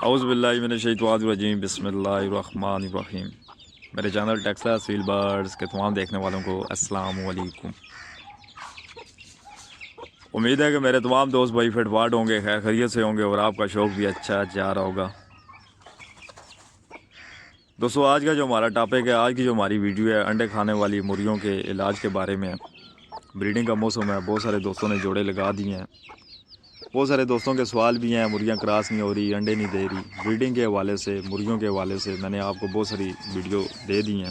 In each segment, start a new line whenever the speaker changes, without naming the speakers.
اعوذ باللہ من الشیطان الرجیم بسم اللہ الرحمن الرحیم۔ میرے چینل ٹیکساس سیل برڈز کے تمام دیکھنے والوں کو السلام علیکم۔ امید ہے کہ میرے تمام دوست بھائی فٹ فاٹ ہوں گے، خیر خیریت سے ہوں گے اور آپ کا شوق بھی اچھا جا رہا ہوگا۔ دوستو آج کا جو ہمارا ٹاپک ہے، آج کی جو ہماری ویڈیو ہے، انڈے کھانے والی مرغیوں کے علاج کے بارے میں ہے۔ بریڈنگ کا موسم ہے، بہت سارے دوستوں نے جوڑے لگا دیے ہیں، بہت سارے دوستوں کے سوال بھی ہیں، مرغیاں کراس نہیں ہو رہی، انڈے نہیں دے رہی۔ بریڈنگ کے حوالے سے، مرغیوں کے حوالے سے میں نے آپ کو بہت ساری ویڈیو دے دی ہیں۔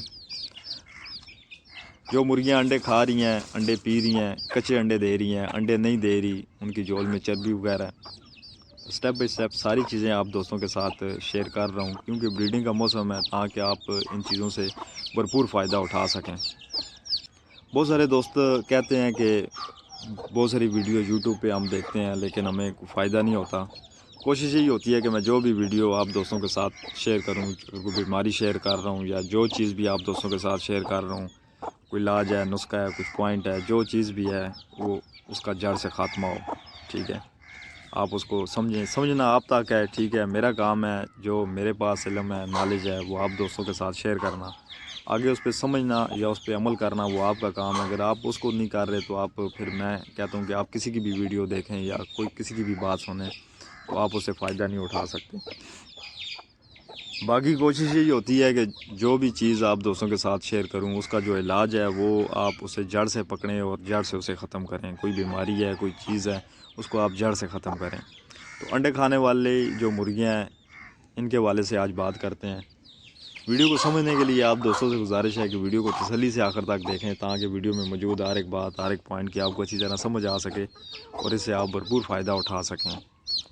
جو مرغیاں انڈے کھا رہی ہیں، انڈے پی رہی ہیں، کچے انڈے دے رہی ہیں، انڈے نہیں دے رہی، ان کی جول میں چربی وغیرہ، سٹیپ بائی سٹیپ ساری چیزیں آپ دوستوں کے ساتھ شیئر کر رہا ہوں، کیونکہ بریڈنگ کا موسم ہے تاکہ آپ ان چیزوں سے بھرپور فائدہ اٹھا سکیں۔ بہت سارے دوست کہتے ہیں کہ بہت ساری ویڈیو یوٹیوب پہ ہم دیکھتے ہیں لیکن ہمیں کوئی فائدہ نہیں ہوتا۔ کوشش یہی ہوتی ہے کہ میں جو بھی ویڈیو آپ دوستوں کے ساتھ شیئر کروں، کوئی بیماری شیئر کر رہا ہوں یا جو چیز بھی آپ دوستوں کے ساتھ شیئر کر رہا ہوں، کوئی علاج ہے، نسخہ ہے، کچھ پوائنٹ ہے، جو چیز بھی ہے وہ اس کا جڑ سے خاتمہ ہو، ٹھیک ہے؟ آپ اس کو سمجھنا آپ تک ہے، ٹھیک ہے؟ میرا کام ہے، جو میرے پاس علم ہے، نالج ہے، وہ آپ دوستوں کے ساتھ شیئر کرنا، آگے اس پہ سمجھنا یا اس پہ عمل کرنا وہ آپ کا کام ہے۔ اگر آپ اس کو نہیں کر رہے تو آپ پھر میں کہتا ہوں کہ آپ کسی کی بھی ویڈیو دیکھیں یا کوئی کسی کی بھی بات سنیں تو آپ اس سے فائدہ نہیں اٹھا سکتے۔ باقی کوشش یہی ہوتی ہے کہ جو بھی چیز آپ دوستوں کے ساتھ شیئر کروں اس کا جو علاج ہے وہ آپ اسے جڑ سے پکڑیں اور جڑ سے اسے ختم کریں۔ کوئی بیماری ہے، کوئی چیز ہے، اس کو آپ جڑ سے ختم کریں۔ تو انڈے کھانے والے جو مرغیاں ہیں ان کے حوالے سے آج بات کرتے ہیں۔ ویڈیو کو سمجھنے کے لیے آپ دوستوں سے گزارش ہے کہ ویڈیو کو تسلی سے آخر تک دیکھیں تاکہ ویڈیو میں موجود ہر ایک بات، ہر ایک پوائنٹ کی آپ کو اچھی طرح سمجھ آ سکے اور اس سے آپ بھرپور فائدہ اٹھا سکیں۔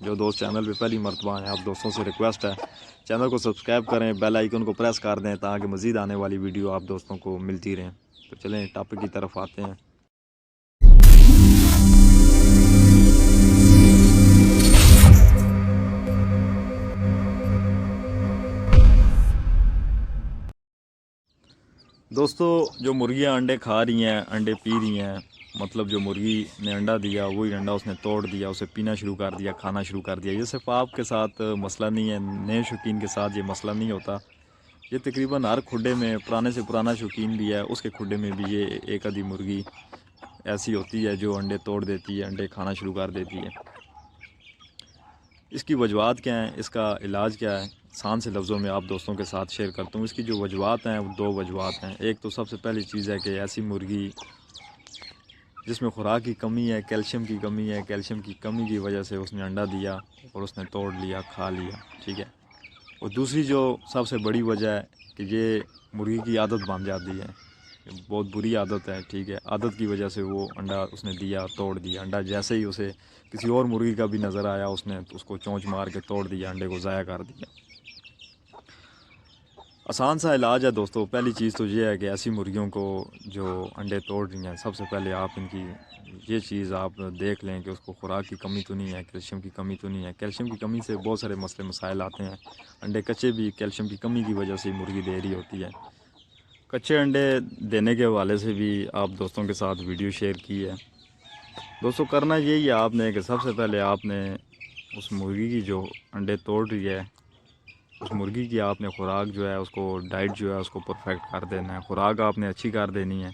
جو دوست چینل پہ پہلی مرتبہ ہیں، آپ دوستوں سے ریکویسٹ ہے چینل کو سبسکرائب کریں، بیل آئیکن کو پریس کر دیں تاکہ مزید آنے والی ویڈیو آپ دوستوں کو ملتی رہیں۔ تو چلیں ٹاپک کی طرف آتے ہیں۔ دوستو جو مرغیاں انڈے کھا رہی ہیں، انڈے پی رہی ہیں، مطلب جو مرغی نے انڈا دیا وہی انڈا اس نے توڑ دیا، اسے پینا شروع کر دیا، کھانا شروع کر دیا۔ یہ صرف آپ کے ساتھ مسئلہ نہیں ہے، نئے شوقین کے ساتھ یہ مسئلہ نہیں ہوتا۔ یہ تقریباً ہر کھڈے میں، پرانے سے پرانا شوقین بھی ہے اس کے کھڈے میں بھی یہ ایک آدھی مرغی ایسی ہوتی ہے جو انڈے توڑ دیتی ہے، انڈے کھانا شروع کر دیتی ہے۔ اس کی وجوہات کیا ہیں، اس کا علاج کیا ہے، آسان سے لفظوں میں آپ دوستوں کے ساتھ شیئر کرتا ہوں۔ اس کی جو وجوہات ہیں وہ دو وجوہات ہیں۔ ایک تو سب سے پہلی چیز ہے کہ ایسی مرغی جس میں خوراک کی کمی ہے، کیلشیم کی کمی ہے، کیلشیم کی کمی کی وجہ سے اس نے انڈا دیا اور اس نے توڑ لیا، کھا لیا، ٹھیک ہے؟ اور دوسری جو سب سے بڑی وجہ ہے کہ یہ مرغی کی عادت بن جاتی ہے، بہت بری عادت ہے، ٹھیک ہے؟ عادت کی وجہ سے وہ انڈا اس نے دیا، توڑ دیا۔ انڈا جیسے ہی اسے کسی اور مرغی کا بھی نظر آیا اس نے تو اس کو چونچ مار کے توڑ دیا، انڈے کو ضائع کر دیا۔ آسان سا علاج ہے دوستو۔ پہلی چیز تو یہ ہے کہ ایسی مرغیوں کو جو انڈے توڑ رہی ہیں، سب سے پہلے آپ ان کی یہ چیز آپ دیکھ لیں کہ اس کو خوراک کی کمی تو نہیں ہے، کیلشیم کی کمی تو نہیں ہے۔ کیلشیم کی کمی سے بہت سارے مسئلے مسائل آتے ہیں۔ انڈے کچے بھی کیلشیم کی کمی کی وجہ سے مرغی دے رہی ہوتی ہے۔ کچے انڈے دینے کے حوالے سے بھی آپ دوستوں کے ساتھ ویڈیو شیئر کی ہے۔ دوستو کرنا یہی ہے آپ نے کہ سب سے پہلے آپ نے اس مرغی کی جو انڈے توڑ رہی ہے اس مرغی کی آپ نے خوراک جو ہے اس کو ڈائٹ جو ہے اس کو پرفیکٹ کر دینا ہے۔ خوراک آپ نے اچھی کر دینی ہے۔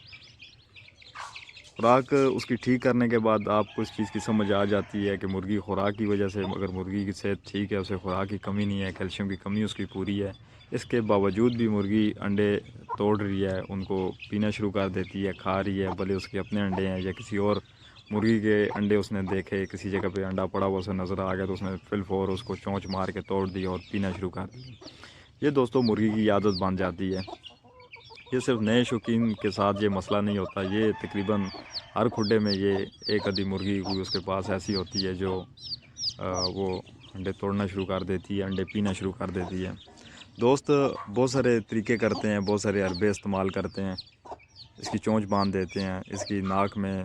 خوراک اس کی ٹھیک کرنے کے بعد آپ کو اس چیز کی سمجھ آ جاتی ہے کہ مرغی خوراک کی وجہ سے، اگر مرغی کی صحت ٹھیک ہے، اسے خوراک کی کمی نہیں ہے، کیلشیم کی کمی اس کی پوری ہے، اس کے باوجود بھی مرغی انڈے توڑ رہی ہے، ان کو پینا شروع کر دیتی ہے، کھا رہی ہے، بھلے اس کے اپنے انڈے ہیں یا کسی اور مرغی کے انڈے اس نے دیکھے، کسی جگہ پہ انڈا پڑا ہوا اسے نظر آ گیا تو اس نے فل فور اس کو چونچ مار کے توڑ دیا اور پینا شروع کر دیا۔ یہ دوستو مرغی کی عادت بن جاتی ہے۔ یہ صرف نئے شوقین کے ساتھ یہ مسئلہ نہیں ہوتا، یہ تقریباً ہر کھڈے میں یہ ایک آدھی مرغی کوئی اس کے پاس ایسی ہوتی ہے جو وہ انڈے توڑنا شروع کر دیتی ہے، انڈے پینا شروع کر دیتی ہے۔ دوست بہت سارے طریقے کرتے ہیں، بہت سارے حربے استعمال کرتے ہیں، اس کی چونچ باندھ دیتے ہیں، اس کی ناک میں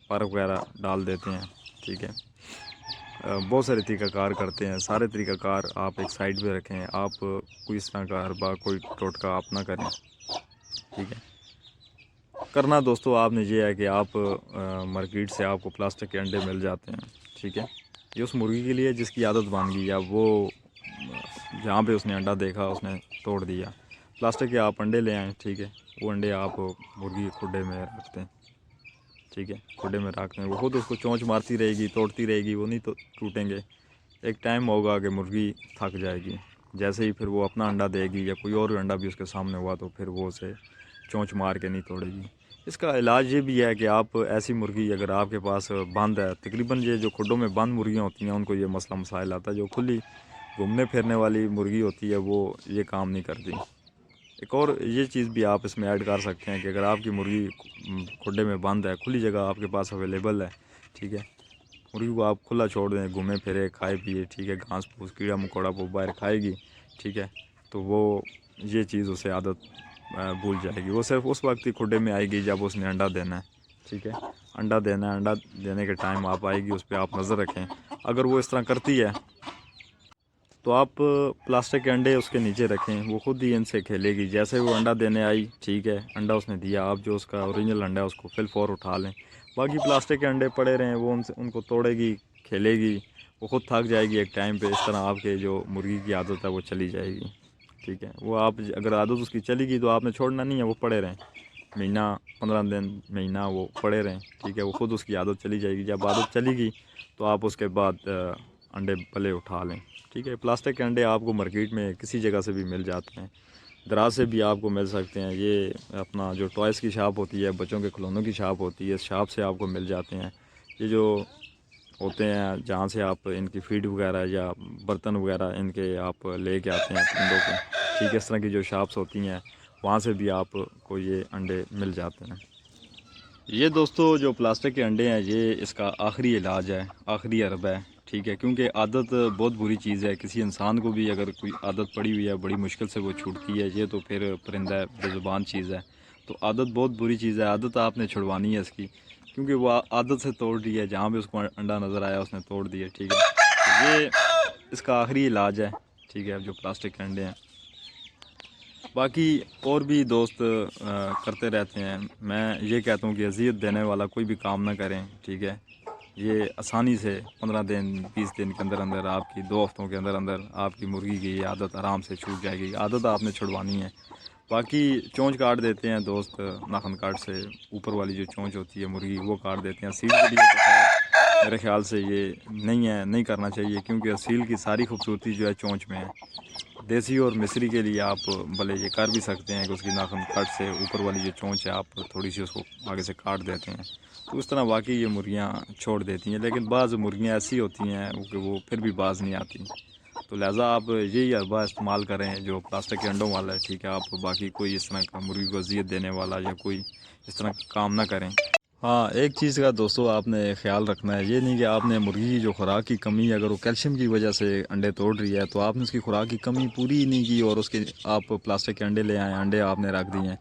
پر وغیرہ ڈال دیتے ہیں، ٹھیک ہے؟ بہت سارے طریقہ کار کرتے ہیں۔ سارے طریقہ کار آپ ایک سائڈ پہ رکھیں، آپ کوئی اس طرح کا حربہ، کوئی ٹوٹکا آپ نہ کریں، ٹھیک ہے؟ کرنا دوستو آپ نے یہ ہے کہ آپ مارکیٹ سے آپ کو پلاسٹک کے انڈے مل جاتے ہیں، ٹھیک ہے؟ یہ اس مرغی کے لیے جس کی عادت بن گئی ہے، وہ جہاں پہ اس نے انڈا دیکھا اس نے توڑ دیا۔ پلاسٹک کے آپ انڈے لے آئیں، ٹھیک ہے، وہ انڈے آپ مرغی کے کھڈے میں رکھتے ہیں، ٹھیک ہے، کھڈے میں رکھتے ہیں، وہ خود اس کو چونچ مارتی رہے گی، توڑتی رہے گی، وہ نہیں ٹوٹیں گے۔ ایک ٹائم ہوگا کہ مرغی تھک جائے گی، جیسے ہی پھر وہ اپنا انڈا دے گی یا کوئی اور انڈا بھی اس کے سامنے ہوا تو پھر وہ اسے چونچ مار کے نہیں توڑے گی۔ اس کا علاج یہ بھی ہے کہ آپ ایسی مرغی اگر آپ کے پاس بند ہے، تقریباً یہ جو کھڈوں میں بند مرغیاں ہوتی ہیں ان کو یہ مسئلہ مسائل آتا ہے، جو کھلی گھومنے پھرنے والی مرغی ہوتی ہے وہ یہ کام نہیں کرتی۔ ایک اور یہ چیز بھی آپ اس میں ایڈ کر سکتے ہیں کہ اگر آپ کی مرغی کھڈے میں بند ہے، کھلی جگہ آپ کے پاس اویلیبل ہے، ٹھیک ہے، مرغی کو آپ کھلا چھوڑ دیں، گھومے پھرے، کھائے پیے، ٹھیک ہے، گھاس پھوس کیڑا مکوڑا وہ باہر کھائے گی، ٹھیک ہے، تو وہ یہ چیز اسے عادت بھول جائے گی۔ وہ صرف اس وقت ہی کھڈے میں آئے گی جب اس نے انڈا دینا ہے، ٹھیک ہے، انڈا دینا ہے، انڈا دینے کے ٹائم آپ آئے گی، اس پہ آپ نظر رکھیں۔ اگر وہ اس طرح کرتی ہے تو آپ پلاسٹک کے انڈے اس کے نیچے رکھیں، وہ خود ہی ان سے کھیلے گی۔ جیسے وہ انڈا دینے آئی، ٹھیک ہے، انڈا اس نے دیا، آپ جو اس کا اوریجنل انڈا ہے اس کو فل فور اٹھا لیں، باقی پلاسٹک کے انڈے پڑے رہیں، وہ ان کو توڑے گی، کھیلے گی، وہ خود تھک جائے گی ایک ٹائم پہ۔ اس طرح آپ کے جو مرغی کی عادت ہے وہ چلی جائے گی، ٹھیک ہے، وہ آپ اگر عادت اس کی چلی گی تو آپ نے چھوڑنا نہیں ہے، وہ پڑے رہیں، مہینہ 15 دن مہینہ وہ پڑے رہیں، ٹھیک ہے، وہ خود اس کی عادت چلی جائے گی۔ جب عادت چلی گی تو آپ اس کے بعد انڈے پلے اٹھا لیں، ٹھیک ہے۔ پلاسٹک کے انڈے آپ کو مارکیٹ میں کسی جگہ سے بھی مل جاتے ہیں، دراز سے بھی آپ کو مل سکتے ہیں، یہ اپنا جو ٹوائس کی شاپ ہوتی ہے، بچوں کے کھلونوں کی شاپ ہوتی ہے، اس شاپ سے آپ کو مل جاتے ہیں۔ یہ جو ہوتے ہیں جہاں سے آپ ان کی فیڈ وغیرہ یا برتن وغیرہ ان کے آپ لے کے آتے ہیں پرندوں کے، ٹھیک ہے، اس طرح کی جو شاپس ہوتی ہیں وہاں سے بھی آپ کو یہ انڈے مل جاتے ہیں۔ یہ دوستو جو پلاسٹک کے انڈے ہیں یہ اس کا آخری علاج ہے، آخری حرب ہے، ٹھیک ہے، کیونکہ عادت بہت بری چیز ہے۔ کسی انسان کو بھی اگر کوئی عادت پڑی ہوئی ہے بڑی مشکل سے وہ چھوٹتی ہے، یہ تو پھر پرندہ بے زبان چیز ہے، تو عادت بہت بری چیز ہے۔ عادت آپ نے چھڑوانی ہے اس کی، کیونکہ وہ عادت سے توڑ رہی ہے، جہاں بھی اس کو انڈا نظر آیا اس نے توڑ دیا، ٹھیک ہے، تو یہ اس کا آخری علاج ہے، ٹھیک ہے، جو پلاسٹک کے انڈے ہیں۔ باقی اور بھی دوست کرتے رہتے ہیں، میں یہ کہتا ہوں کہ اذیت دینے والا کوئی بھی کام نہ کریں، ٹھیک ہے، یہ آسانی سے 15 دن 20 دن کے اندر اندر آپ کی 2 ہفتوں کے اندر اندر آپ کی مرغی کی یہ عادت آرام سے چھوٹ جائے گی۔ عادت آپ نے چھڑوانی ہے۔ باقی چونچ کاٹ دیتے ہیں دوست ناخن کاٹ سے، اوپر والی جو چونچ ہوتی ہے مرغی وہ کاٹ دیتے ہیں، سیل کے لیے میرے خیال سے یہ نہیں کرنا چاہیے، کیونکہ سیل کی ساری خوبصورتی جو ہے چونچ میں ہے۔ دیسی اور مصری کے لیے آپ بھلے یہ کر بھی سکتے ہیں کہ اس کی ناخن کٹ سے اوپر والی جو چونچ ہے آپ تھوڑی سی اس کو آگے سے کاٹ دیتے ہیں، تو اس طرح واقعی یہ مرغیاں چھوڑ دیتی ہیں۔ لیکن بعض مرغیاں ایسی ہوتی ہیں کہ وہ پھر بھی باز نہیں آتی، تو لہٰذا آپ یہی حربہ استعمال کریں جو پلاسٹک کے انڈوں والا ہے، ٹھیک ہے، آپ باقی کوئی اس طرح کا مرغی کو اذیت دینے والا یا کوئی اس طرح کا کام نہ کریں۔ ہاں، ایک چیز کا دوستو آپ نے خیال رکھنا ہے، یہ نہیں کہ آپ نے مرغی کی جو خوراک کی کمی ہے، اگر وہ کیلشیم کی وجہ سے انڈے توڑ رہی ہے تو آپ نے اس کی خوراک کی کمی پوری نہیں کی اور اس کے آپ پلاسٹک کے انڈے لے آئیں، انڈے آپ نے رکھ دیے ہیں۔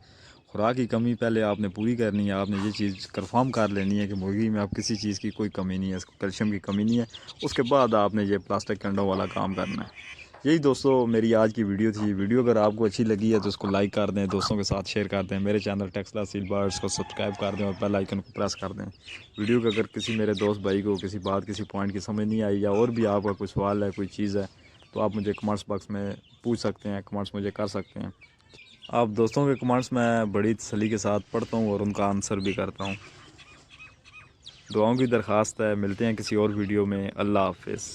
خوراک کی کمی پہلے آپ نے پوری کرنی ہے، آپ نے یہ چیز کنفرم کر لینی ہے کہ مرغی میں آپ کسی چیز کی کوئی کمی نہیں ہے، اس کو کیلشیم کی کمی نہیں ہے، اس کے بعد آپ نے یہ پلاسٹک کے انڈوں والا کام کرنا ہے۔ یہی دوستو میری آج کی ویڈیو تھی۔ ویڈیو اگر آپ کو اچھی لگی ہے تو اس کو لائک کر دیں، دوستوں کے ساتھ شیئر کر دیں، میرے چینل ٹیکسلا سیل برڈز کو سبسکرائب کر دیں اور بیل آئیکن کو پریس کر دیں۔ ویڈیو کے اگر کسی میرے دوست بھائی کو کسی بات کسی پوائنٹ کی سمجھ نہیں آئی یا اور بھی آپ کا کوئی سوال ہے کوئی چیز ہے تو آپ مجھے کمنٹس باکس میں پوچھ سکتے ہیں، کمنٹس مجھے کر سکتے ہیں۔ آپ دوستوں کے کمنٹس میں بڑی تسلی کے ساتھ پڑھتا ہوں اور ان کا آنسر بھی کرتا ہوں۔ دعاؤں کی درخواست ہے، ملتے ہیں کسی اور ویڈیو میں، اللہ حافظ۔